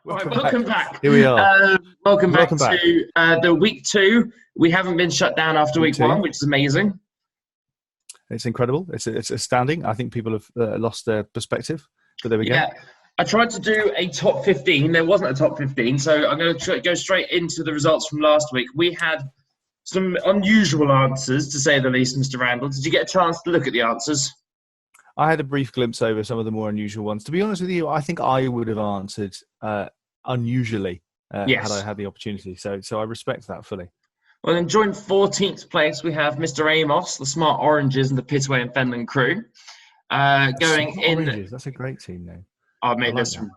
Right, Welcome welcome back. back. Here we are. Welcome back Welcome back. to the week 2. We haven't been shut down after Week week two. 1, which is amazing. It's incredible. It's astounding. I think people have lost their perspective, but there we go. Yeah, I tried to do a top 15. There wasn't a top 15, so I'm going to go straight into the results from last week. We had some unusual answers, to say the least, Mr. Randall. Did you get a chance to look at the answers? I had a brief glimpse over some of the more unusual ones. To be honest with you, I think I would have answered unusually Yes. had I had the opportunity. So I respect that fully. Well, in joint 14th place, we have Mr. Amos, the Smart Oranges, and the Pitway and Fenland crew. Going in. Oranges. That's a great team name. Oh, mate, there's some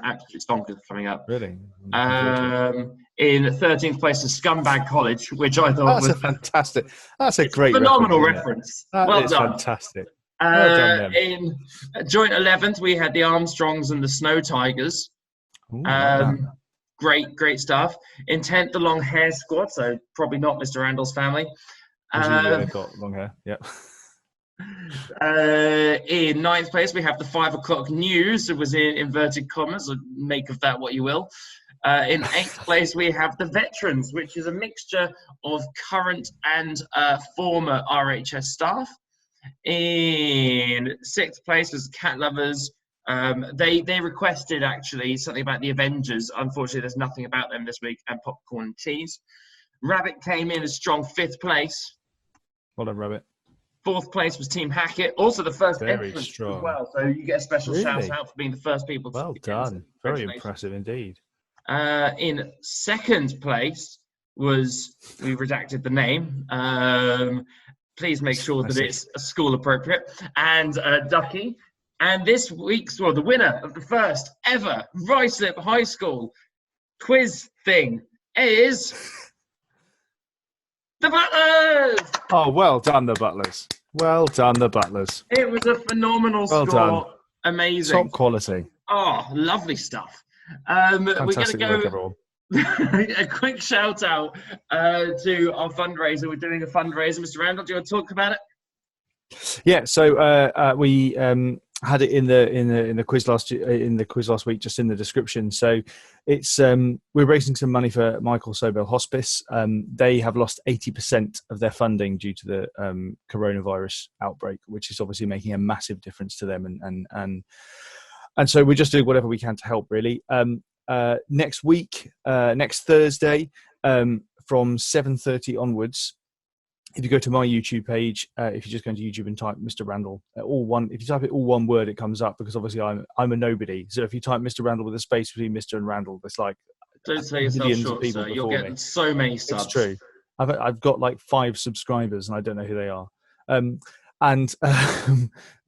absolute stonkers coming up. Really? In 13th place is Scumbag College, which I thought was fantastic. That's a great phenomenal reference. Well done. Fantastic. Well done, them. In joint 11th, we had the Armstrongs and the Snow Tigers. Ooh, Great stuff. In 10th, the Long Hair Squad, so probably not Mr. Randall's family. They've got long hair. Yep. In 9th place, we have the 5 o'clock news. It was in inverted commas, or make of that what you will. In 8th place, we have the veterans, which is a mixture of current and former RHS staff. In 6th place was Cat Lovers. They requested actually something about the Avengers. Unfortunately, there's nothing about them this week, and Popcorn and Cheese. Rabbit came in a strong 5th place. Well done, Rabbit. 4th place was Team Hackett, also the first Very entrance strong. as well. So you get a special shout out for being the first people. Well done. Very impressive indeed. In 2nd place was, we redacted the name. Please make sure that it's school appropriate. And Ducky. And this week's, the winner of the first ever Ruislip High School quiz thing is the Butlers! Oh, well done, the Butlers. Well done, the Butlers. It was a phenomenal score. Done. Amazing. Top quality. Oh, lovely stuff. We're going to go a quick shout out to our fundraiser. We're doing a fundraiser. Mr. Randall, do you want to talk about it? Yeah, so we had it in the quiz last week, just in the description. So it's we're raising some money for Michael Sobel Hospice. They have lost 80% of their funding due to the coronavirus outbreak, which is obviously making a massive difference to them. And so we're just doing whatever we can to help, really. Next week, next Thursday, from 7:30 onwards. If you go to my YouTube page, if you just go into YouTube and type Mr. Randall, if you type it all one word, it comes up, because obviously I'm a nobody. So if you type Mr. Randall with a space between Mr. and Randall, there's like don't say yourself short, sir. You're getting so many subs. It's true. I've got like 5 subscribers, and I don't know who they are.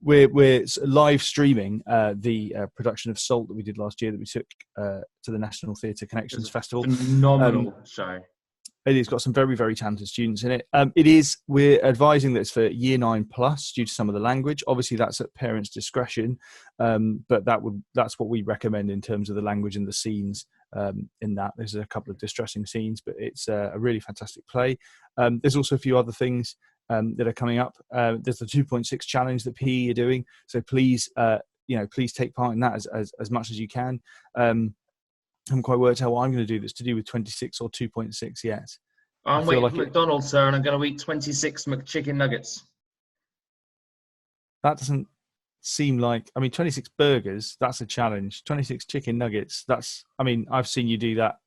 We're live streaming the production of Salt that we did last year, that we took to the National Theatre Connections Festival. Phenomenal show. It's got some very, very talented students in it. We're advising that it's for Year 9 plus due to some of the language. Obviously, that's at parents' discretion, but that's what we recommend in terms of the language and the scenes. In that, there's a couple of distressing scenes, but it's a really fantastic play. There's also a few other things that are coming up. There's the 2.6 challenge that PE are doing. So please, please take part in that as much as you can. I haven't quite worked out what I'm going to do that's to do with 26 or 2.6 yet. I'm waiting for McDonald's, sir, and I'm going to eat 26 McChicken nuggets. That doesn't seem like... 26 burgers, that's a challenge. 26 chicken nuggets, I've seen you do that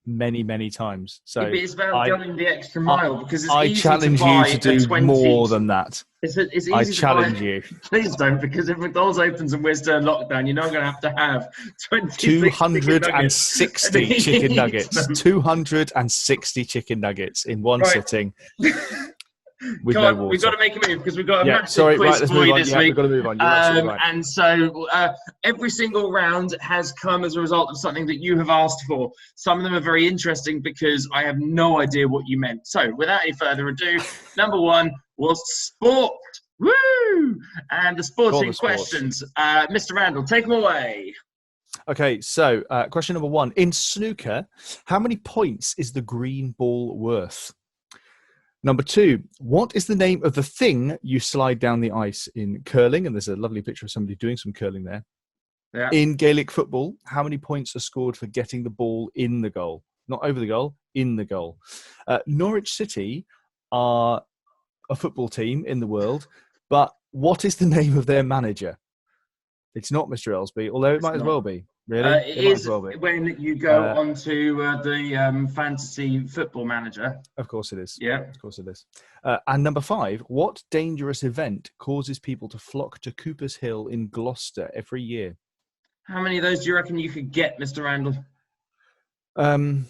many, many times. So it's about going the extra mile, because it's I easy challenge to buy you to do more than that. It's easy I to challenge buy. you. Please don't, because if McDonald's opens and we're still in lockdown, you're not going to have 260 chicken nuggets. 260 chicken nuggets in one sitting. With no water. We've got to make a move, because we've got a massive quiz for you this week. We've got to move on. You're absolutely right. And so every single round has come as a result of something that you have asked for. Some of them are very interesting, because I have no idea what you meant. So without any further ado, number 1 was sport. Woo! And the sporting questions. Mr. Randall, take them away. Okay, so question number 1. In snooker, how many points is the green ball worth? Number 2, what is the name of the thing you slide down the ice in curling? And there's a lovely picture of somebody doing some curling there. Yeah. In Gaelic football, how many points are scored for getting the ball in the goal? Not over the goal, in the goal. Norwich City are a football team in the world, but what is the name of their manager? It's not Mr. Ellsby, although it It's might as not. well be. Really? It It might as is well be. when you go onto the fantasy football manager. Of course it is. Yeah. Of course it is. And number 5, what dangerous event causes people to flock to Cooper's Hill in Gloucester every year? How many of those do you reckon you could get, Mr. Randall? Um,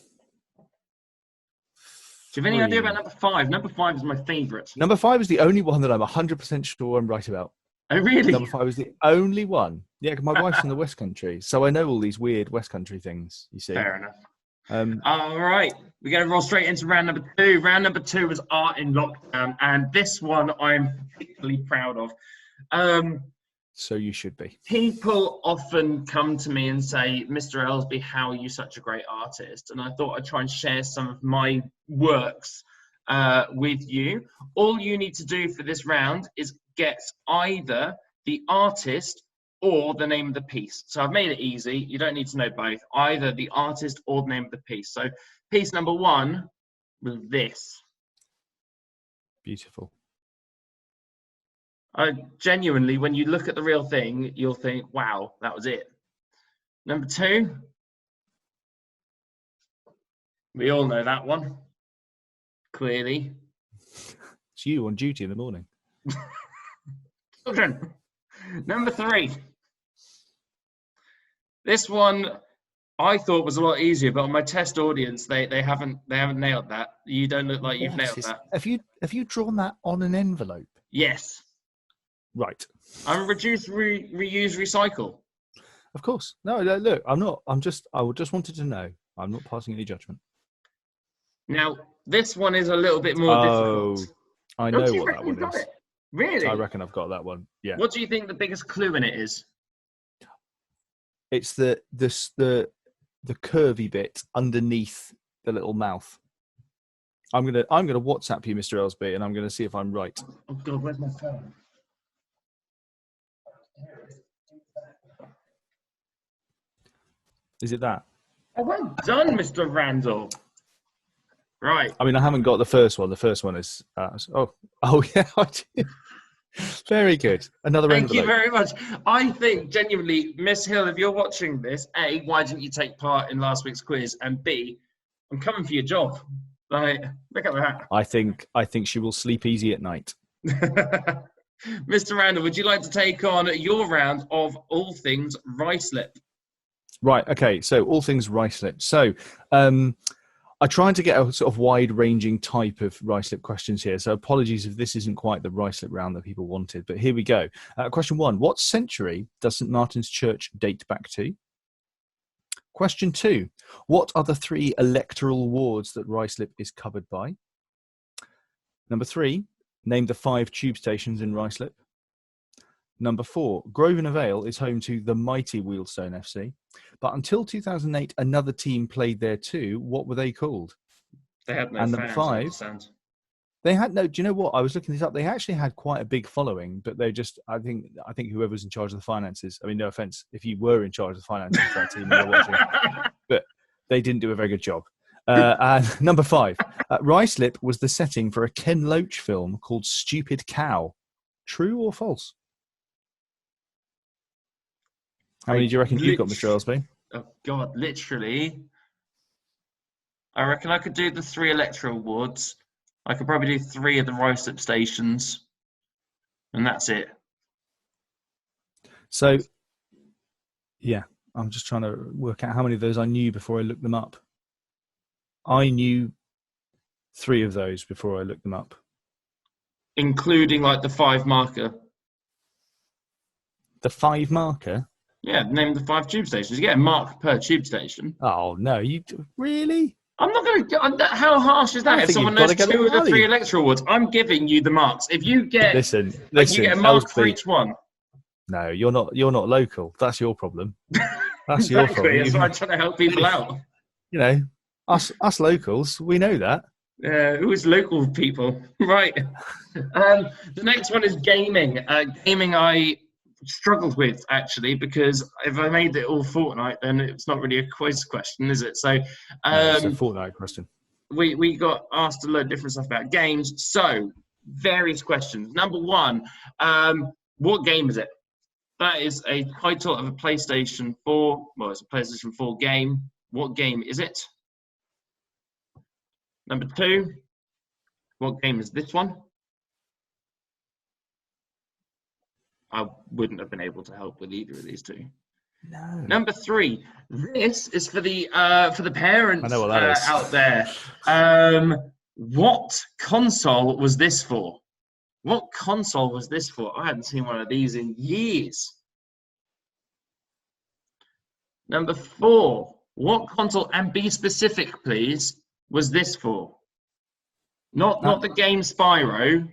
Do you have any idea 3. about number 5? Number 5 is my favourite. Number 5 is the only one that I'm 100% sure I'm right about. Oh, really? Number 5 is the only one. Yeah, 'cause my wife's from the West Country, so I know all these weird West Country things, you see. Fair enough. All right. We're going to roll straight into round number 2. Round number 2 was Art in Lockdown, and this one I'm particularly proud of. So you should be. People often come to me and say, Mr. Ellsby, how are you such a great artist? And I thought I'd try and share some of my works with you. All you need to do for this round is get either the artist or the name of the piece. So I've made it easy. You don't need to know both. Either the artist or the name of the piece. So piece number 1 was this. Beautiful. Genuinely, when you look at the real thing, you'll think, wow, that was it. Number 2, we all know that one, clearly. It's you on duty in the morning. Children. Number 3. This one I thought was a lot easier, but on my test audience, they haven't nailed that. You don't look like you've nailed that. Have you drawn that on an envelope? Yes. Right. I'm reduce, reuse, recycle. Of course. No, look, I'm not. I just wanted to know. I'm not passing any judgment. Now, this one is a little bit more difficult. I know what that one is. It? Really? I reckon I've got that one. Yeah. What do you think the biggest clue in it is? It's the curvy bit underneath the little mouth. I'm gonna WhatsApp you, Mr. Ellsby, and I'm gonna see if I'm right. Oh God, where's my phone? Is it that? Oh, well done, Mr. Randall. Right. I mean, I haven't got the first one. The first one is yeah, I do. Very good. Another Thank envelope. you very much. I think genuinely, Miss Hill, if you're watching this, A, why didn't you take part in last week's quiz? And B, I'm coming for your job. Like, look at that. I think she will sleep easy at night. Mr. Randall, would you like to take on your round of all things Ruislip? Right. Okay. So all things Ruislip. So I tried to get a sort of wide-ranging type of Ruislip questions here. So apologies if this isn't quite the Ruislip round that people wanted. But here we go. Question 1. What century does St. Martin's Church date back to? Question 2. What are the 3 electoral wards that Ruislip is covered by? Number 3. Name the 5 tube stations in Ruislip. Number 4, Grosvenor Vale is home to the mighty Wealdstone FC. But until 2008, another team played there too. What were they called? They had no and fans, number 5, they had no. Do you know what? I was looking this up. They actually had quite a big following, but they just. I think whoever was in charge of the finances. I mean, no offense, if you were in charge of the finances for that team, you're watching, but they didn't do a very good job. And number 5, Ruislip was the setting for a Ken Loach film called Stupid Cow. True or false? How many do you reckon you've got, Mr. Ellsby? Oh, God, literally. I reckon I could do the 3 electoral wards. I could probably do 3 of the Ruislip stations. And that's it. So, yeah, I'm just trying to work out how many of those I knew before I looked them up. I knew 3 of those before I looked them up. Including, like, the 5 marker. The 5 marker? Yeah, name the 5 tube stations. You get a mark per tube station. Oh, no, you really? I'm not going to. How harsh is that? If someone knows 2 of the 3 electoral wards, I'm giving you the marks. If you get, listen, you get a mark for each one. No, you're not local. That's your problem. That's your problem. That's why I'm trying to help people out. You know, us locals, we know that. Who is local people? Right. The next one is gaming. Gaming, struggled with actually, because if I made it all Fortnite, then it's not really a quiz question, is it? So No, it's a Fortnite question. we got asked a load of different stuff about games. So various questions. Number one, what game is it? That is a title of a PlayStation 4. Well, it's a PlayStation 4 game. What game is it? Number two, what game is this one? I wouldn't have been able to help with either of these two. No. Number three, this is for the parents I know what that is. out there. What console was this for? What console was this for? I hadn't seen one of these in years. Number four, what console, and be specific, please, was this for? Not the game Spyro.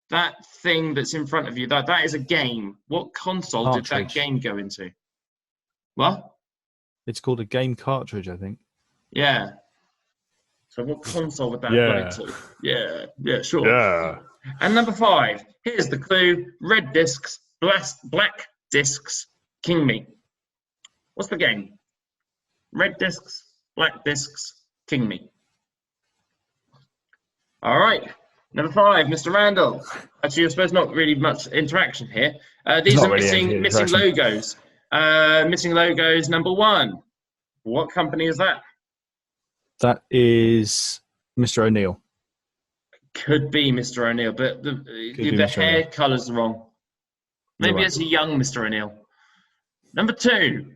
That thing that's in front of you, that is a game. What console Cartridge. did that game go into? What? It's called a game cartridge, I think. Yeah. So what console would that have gone into? Yeah, sure. Yeah. And number five, here's the clue. Red discs, black discs, king meat. What's the game? Red discs, black discs, king meat. All right. Number five, Mr. Randall. Actually, I suppose not really much interaction here. These Not are really missing logos. Missing logos. Number one. What company is that? That is Mr. O'Neill. Could be Mr. O'Neill, but the hair colour's wrong. Maybe it's a young Mr. O'Neill. Number two.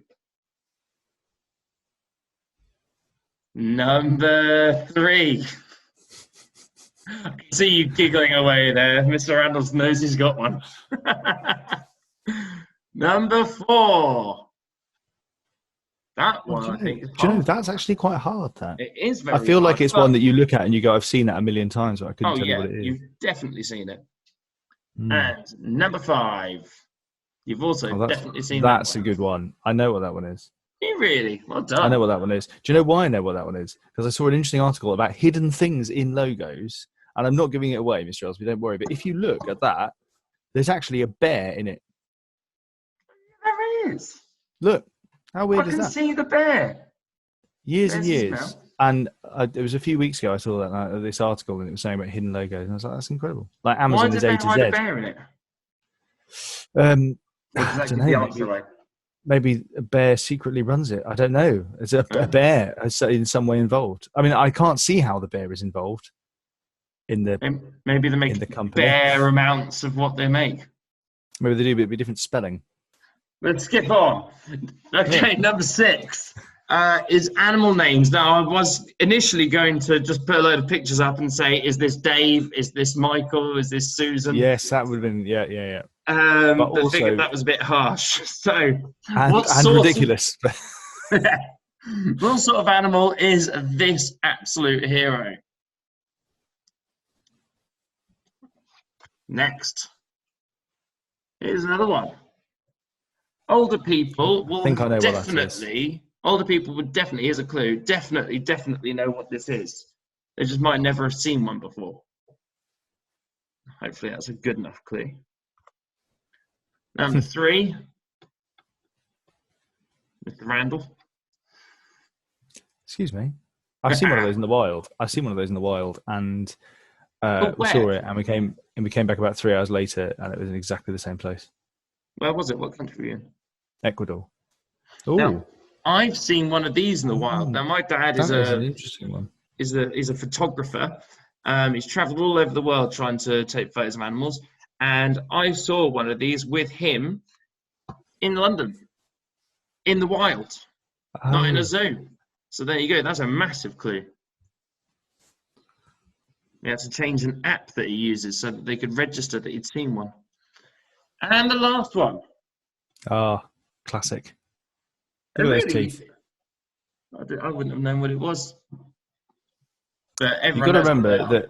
Number three. I can see you giggling away there. Mr. Randall's knows he's got one. Number four. That one, I think, is hard. Do you know, that's actually quite hard, that. It is very I feel hard, like it's one that you look at and you go, I've seen that a million times, but I couldn't tell you what it is. You've definitely seen it. And number five. You've also definitely seen that. That's a good one. I know what that one is. You really? Well done. I know what that one is. Do you know why I know what that one is? Because I saw an interesting article about hidden things in logos, and I'm not giving it away, Mr. Elsby, don't worry. But if you look at that, there's actually a bear in it. There is. Look, how weird is that? I can see the bear. Years and years. And it was a few weeks ago I saw that this article, and it was saying about hidden logos, and I was like, that's incredible. Like Amazon is A to Z. Why did they hide a bear in it? I don't know. Maybe a bear secretly runs it. I don't know. It's a bear in some way involved. I mean, I can't see how the bear is involved in the maybe they make bear amounts of what they make. Maybe they do, but it'd be different spelling. Let's skip on. Okay, number six is animal names. Now, I was initially going to just put a load of pictures up and say, is this Dave? Is this Michael? Is this Susan? Yes, that would have been, yeah. But also, I figured that was a bit harsh. So, and ridiculous. What sort of animal is this absolute hero? Next. Here's another one. Older people will definitely, here's a clue, definitely know what this is. They just might never have seen one before. Hopefully that's a good enough clue. Number three, Mr. Randall. Excuse me. I've seen one of those in the wild. And we saw it, and we came back about 3 hours later, and it was in exactly the same place. Where was it? What country were you in? Ecuador. Now, I've seen one of these in the wild. Now, my dad is an interesting one. Is a photographer. He's travelled all over the world trying to take photos of animals, and I saw one of these with him in London, in the wild, not in a zoo. So there you go. That's a massive clue. He had to change an app that he uses so that they could register that he'd seen one. And the last one. Classic. Look at those teeth. I wouldn't have known what it was. But you've got to remember that.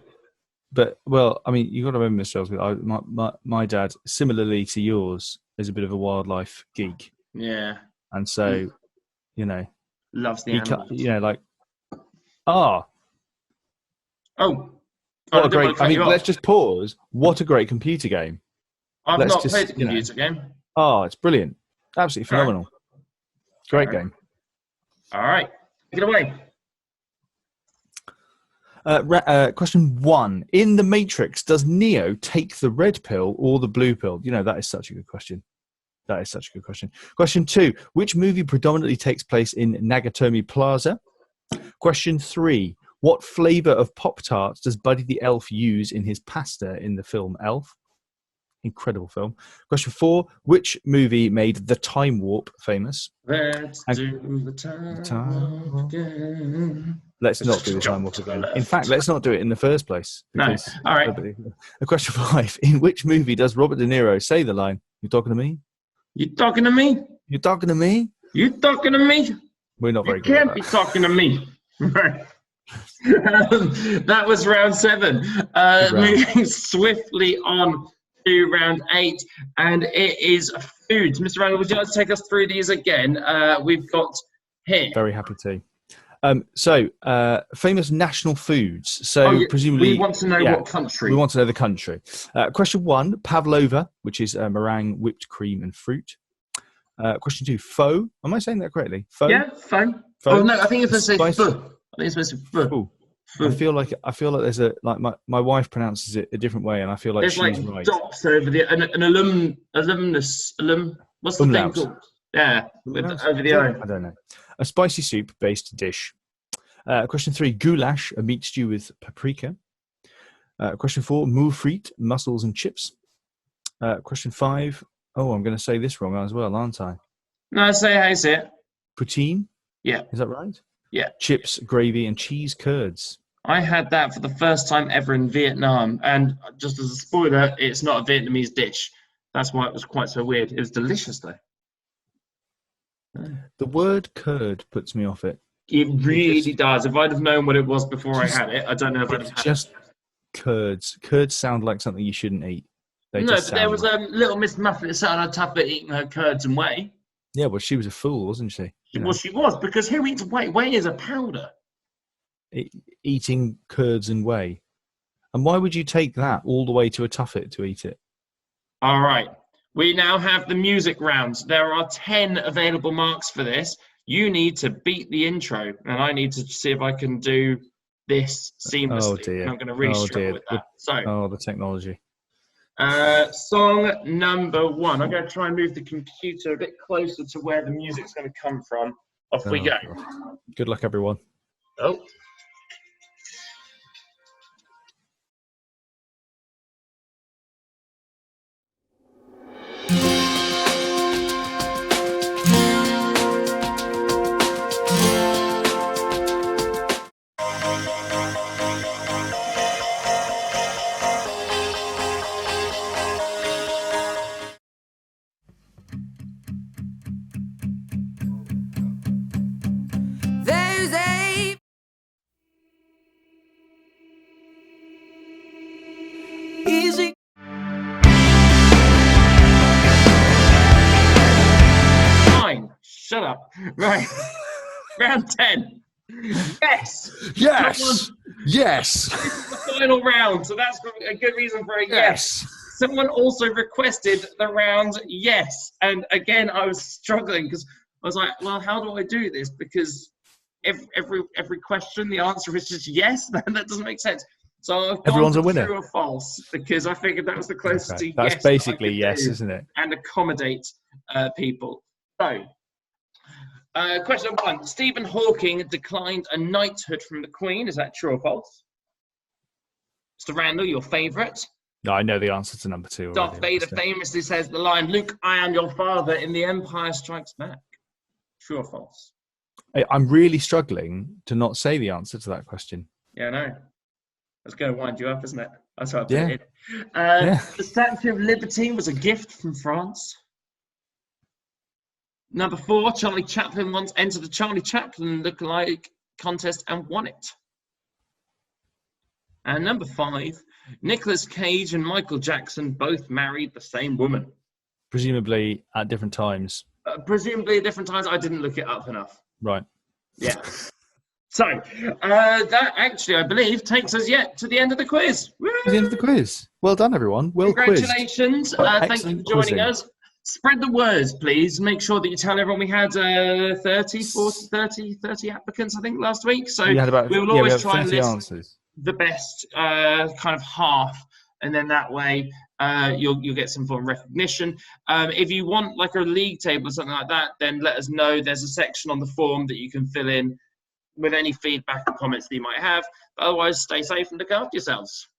But you got to remember, Mr. Ellsworth, my dad, similarly to yours, is a bit of a wildlife geek. Yeah. And so, loves the animals. What a great! Let's just pause. What a great computer game! I've not played the computer game. Oh, it's brilliant. Absolutely phenomenal. Great game. All right. Take it away. Question 1. In The Matrix, does Neo take the red pill or the blue pill? You know, that is such a good question. That is such a good question. Question 2. Which movie predominantly takes place in Nagatomi Plaza? Question 3. What flavour of Pop-Tarts does Buddy the Elf use in his pasta in the film Elf? Incredible film. Question 4. Which movie made The Time Warp famous? Let's do the time warp again. Let's not do the time warp again. In fact, let's not do it in the first place. Because No. All right. Question 5. In which movie does Robert De Niro say the line, "You talking to me? You talking to me? You talking to me?" You talking to me? We're not very You good at can't that. be talking to me. Right. That was round 7. Moving swiftly on to round 8, and it is foods. Mr. Randall, would you like to take us through these again? We've got here. Very happy to. Famous national foods. So presumably, we want to know what country. We want to know the country. Question 1, pavlova, which is meringue, whipped cream, and fruit. Question 2, pho. Am I saying that correctly? Pho? Yeah, pho. Oh no, I think it's supposed to say pho. I think it's supposed to say pho. I feel like there's my wife pronounces it a different way, and I feel like there's she's right. Dots over the an alumnus. What's the thing called? Yeah, over the O. I don't know. A spicy soup-based dish. Question 3, goulash, a meat stew with paprika. Question 4, moules frites, mussels and chips. Question 5, I'm going to say this wrong as well, aren't I? No, say how you say it. Poutine? Yeah. Is that right? Yeah. Chips, gravy, and cheese curds. I had that for the first time ever in Vietnam, and just as a spoiler, it's not a Vietnamese dish. That's why it was quite so weird. It was delicious, though. The word curd puts me off it. It really does. If I'd have known what it was before I had it, I don't know if I'd have had just curds. Curds sound like something you shouldn't eat. No, but there was a little Miss Muffet that sat on her tablet eating her curds and whey. Yeah, well, she was a fool, wasn't she? Well, she was, because who eats whey? Whey is a powder. Eating curds and whey. And why would you take that all the way to a tuffet to eat it? All right. We now have the music rounds. There are 10 available marks for this. You need to beat the intro, and I need to see if I can do this seamlessly. Oh, dear. And I'm going to really struggle with that. The technology. Song number 1. I'm going to try and move the computer a bit closer to where the music's going to come from. Off we go. God. Good luck, everyone. Oh. Shut up. Right. Round 10. Yes. Yes. Yes. This is the final round, so that's a good reason for a yes. Someone also requested the round yes. And again, I was struggling because I was like, well, how do I do this? Because every question, the answer is just yes. That doesn't make sense. So everyone's a winner. True or false, because I figured that was the closest to yes. That's basically yes, isn't it? And accommodate people. So, question 1. Stephen Hawking declined a knighthood from the Queen. Is that true or false? Mr. Randall, your favourite? No, I know the answer to number 2. Darth Vader famously says the line, "Luke, I am your father," in The Empire Strikes Back. True or false? I'm really struggling to not say the answer to that question. Yeah, I know. That's going to wind you up, isn't it? That's what I put it in. The Statue of Liberty was a gift from France. Number 4, Charlie Chaplin once entered the Charlie Chaplin lookalike contest and won it. And number 5, Nicolas Cage and Michael Jackson both married the same woman. Presumably at different times. Presumably at different times. I didn't look it up enough. Right. Yeah. So, that actually, I believe, takes us to the end of the quiz. Woo! The end of the quiz. Well done, everyone. Well, congratulations. Thank you for joining us. Spread the word, please. Make sure that you tell everyone we had 30 applicants, I think, last week. So We had about we will we always had try and 30 list answers. the best kind of half, and then that way you'll get some form of recognition. If you want like a league table or something like that, then let us know. There's a section on the form that you can fill in with any feedback and comments that you might have. But otherwise, stay safe and look after yourselves.